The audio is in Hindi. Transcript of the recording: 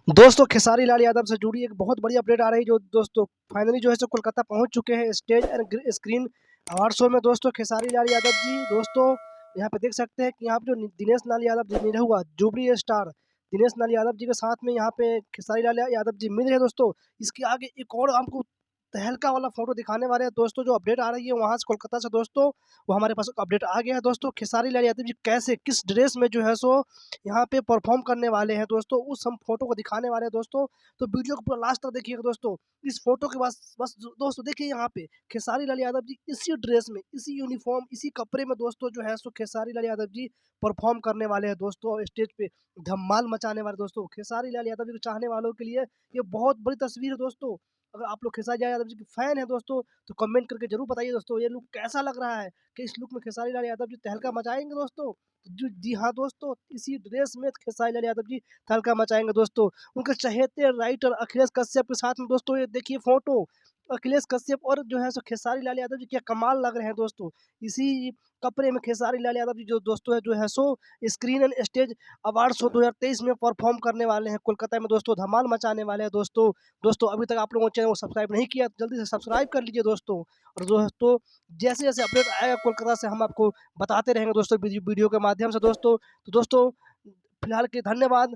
दोस्तों खेसारी लाल यादव से जुड़ी एक बहुत बड़ी अपडेट आ रही है जो दोस्तों फाइनली जो है सो कोलकाता पहुंच चुके हैं stage and screen award show में। दोस्तों खेसारी लाल यादव जी दोस्तों यहाँ पे देख सकते हैं कि यहाँ पे जो दिनेश लाल यादव जी निरहुआ जुबली स्टार दिनेश लाल यादव जी के साथ में यहाँ पे खेसारी लाल यादव जी मिल रहे हैं। दोस्तों इसके आगे एक और हमको तहलका वाला फोटो दिखाने वाले हैं। दोस्तों जो अपडेट आ रही है वहाँ से कोलकाता से दोस्तों वो हमारे पास अपडेट आ गया है। दोस्तों खेसारी लाल यादव जी कैसे किस ड्रेस में जो है सो यहाँ पे परफॉर्म करने वाले हैं दोस्तों उस हम फोटो को दिखाने वाले हैं दोस्तों। तो वीडियो को पूरा लास्ट तक देखिएगा दोस्तों। इस फोटो के बस बस दोस्तों देखिए यहाँ पे खेसारी लाल यादव जी इसी ड्रेस में इसी यूनिफॉर्म इसी कपड़े में दोस्तों जो है सो खेसारी लाल यादव जी परफॉर्म करने वाले हैं दोस्तों स्टेज पे धमाल मचाने वाले। दोस्तों खेसारी लाल यादव जी को चाहने वालों के लिए ये बहुत बड़ी तस्वीर है दोस्तों। अगर आप लोग खेसारी लाल यादव जी के फैन है दोस्तों तो कमेंट करके जरूर बताइए दोस्तों ये लुक कैसा लग रहा है कि इस लुक में खेसारी लाल यादव जी तहलका मचाएंगे दोस्तों। जी जी हाँ दोस्तों, इसी ड्रेस में खेसारी लाल यादव जी तहलका मचाएँगे दोस्तों। उनके चहेते राइटर अखिलेश कश्यप के साथ में दोस्तों ये देखिए फ़ोटो, अखिलेश कश्यप और जो है सो खेसारी लाल यादव जी क्या कमाल लग रहे हैं दोस्तों। इसी कपड़े में खेसारी लाल यादव जी जो दोस्तों है जो है सो screen and stage award show 2023 में परफ़ॉर्म करने वाले हैं कोलकाता में दोस्तों, धमाल मचाने वाले हैं दोस्तों। दोस्तों अभी तक आप लोगों ने चैनल को सब्सक्राइब नहीं किया तो जल्दी से सब्सक्राइब कर लीजिए दोस्तों। और दोस्तों जैसे-जैसे अपडेट आएगा कोलकाता से हम आपको बताते रहेंगे दोस्तों वीडियो के माध्यम से दोस्तों। तो दोस्तों फिलहाल के धन्यवाद।